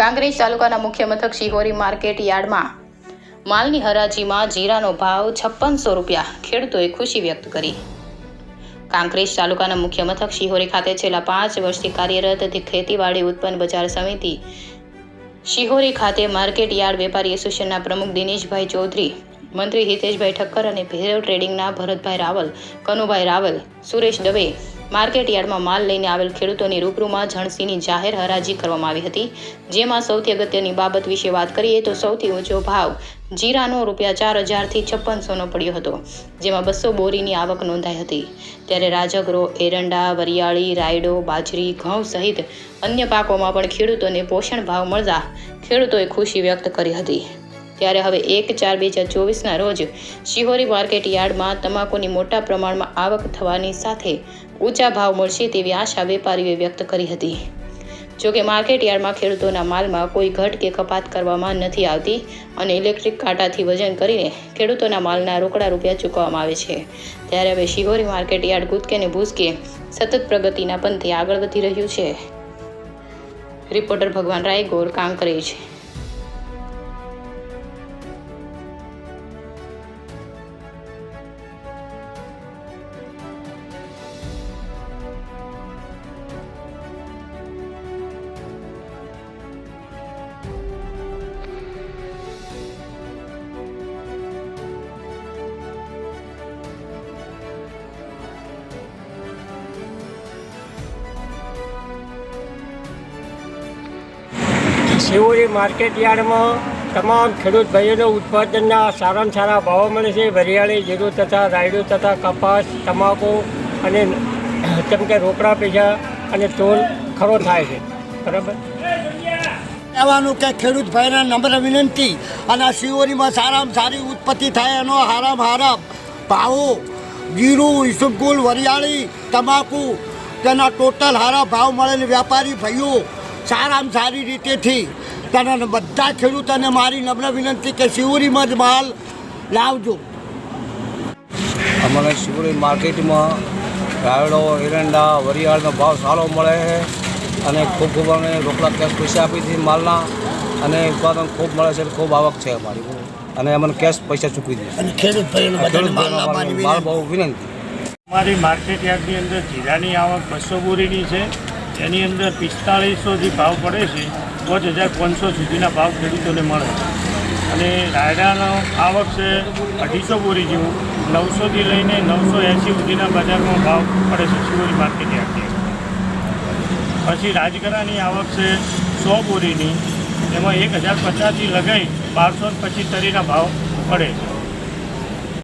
કાંકરેજ તાલુકાના મુખ્ય મથક શિહોરી માર્કેટ યાર્ડમાં માલની હરાજીમાં જીરાનો ભાવ 5600 રૂપિયા, ખેડૂતોએ ખુશી વ્યક્ત કરી। કાંકરેજ તાલુકાના મુખ્ય મથક શિહોરી ખાતે છેલ્લા 5 વર્ષથી કાર્યરત ખેતીવાડી ઉત્પન્ન બજાર સમિતિ શિહોરી ખાતે માર્કેટ યાર્ડ વેપારી એસોસિએશનના પ્રમુખ દિનેશભાઈ ચૌધરી, મંત્રી હિતેશભાઈ ઠક્કર અને ભૈરવ ટ્રેડિંગના ભરતભાઈ રાવલ, કનુભાઈ રાવલ, સુરેશ દવે માર્કેટ યાર્ડમાં માલ લઈને આવેલ ખેડૂતોની રૂબરૂમાં જણસીની જાહેર હરાજી કરવામાં આવી હતી। જેમાં સૌથી અગત્યની બાબત વિશે વાત કરીએ તો સૌથી ઊંચો ભાવ જીરાનો ₹4000 થી 5600નો પડ્યો હતો, જેમાં 200 બોરીની આવક નોંધાઈ હતી। ત્યારે રાજગરો, એરંડા, વરિયાળી, રાયડો, બાજરી, ઘઉં સહિત અન્ય પાકોમાં પણ ખેડૂતોને પોષણ ભાવ મળતા ખેડૂતોએ ખુશી વ્યક્ત કરી હતી। ત્યારે હવે 1/4/2024ના રોજ શિહોરી માર્કેટ યાર્ડમાં તમાકુની મોટા પ્રમાણમાં આવક થવાની સાથે ઊંચા ભાવ મળશે તેવી આશા વેપારીઓએ વ્યક્ત કરી હતી। જોકે માર્કેટ યાર્ડમાં ખેડૂતોના માલમાં કોઈ ઘટ કે કપાત કરવામાં નથી આવતી અને ઇલેક્ટ્રિક કાંટાથી વજન કરીને ખેડૂતોના માલના રોકડા રૂપિયા ચૂકવવામાં આવે છે। ત્યારે હવે શિહોરી માર્કેટ યાર્ડ કૂદકે ને ભૂસકે સતત પ્રગતિના પંથે આગળ વધી રહ્યું છે। રિપોર્ટર ભગવાન રાયગોર, કાંકરેજ। શિહોરી માર્કેટ યાર્ડમાં તમામ ખેડૂત ભાઈઓને ઉત્પાદનના સારામાં સારા ભાવો મળે છે। વરિયાળી, જીરું તથા રાયડો તથા કપાસ, તમાકુ અને જેમ કે રોકડા પૈસા અને ટોલ ખરો થાય છે। બરાબર કહેવાનું કે ખેડૂત ભાઈના નમ્ર વિનંતી અને શિહોરીમાં સારામાં સારી ઉત્પત્તિ થાય એનો હારામાં હારા ભાવો જીરું, ઈસબગુલ, વરિયાળી, તમાકુ તેના ટોટલ હારા ભાવ મળેલ વેપારી ભાઈઓ સારામાં સારી રીતેથી તેના બધા ખેડૂતોને મારી નમ્ર વિનંતી કે શિહોરીમાં જ માલ લાવજો। અમારે શિહોરી માર્કેટમાં રાયડો, એરંડા, વરિયાળનો ભાવ સારો મળે છે અને ખૂબ અમે રોકડા કેશ પૈસા આપીથી માલના અને ઉત્પાદન ખૂબ મળે છે, ખૂબ આવક છે અમારી અને અમને કેશ પૈસા ચૂકવી દે અને ખેડૂત માલ બહુ વિનંતી। અમારી માર્કેટ યાર્ડની અંદર જીરાની આવક 200 બોરીની છે, એની અંદર 4500થી ભાવ પડે છે, 5500 સુધીના ભાવ ખેડૂતોને મળે અને રાયડાનો આવક છે 250 બોરી જેવું, 900થી લઈને 980 સુધીના બજારમાં ભાવ પડે છે શિહોરી માર્કેટ યાર્ડની। પછી રાજગરાની આવક છે 100 બોરીની, એમાં 1050થી લગાવી 1275ના ભાવ પડે છે।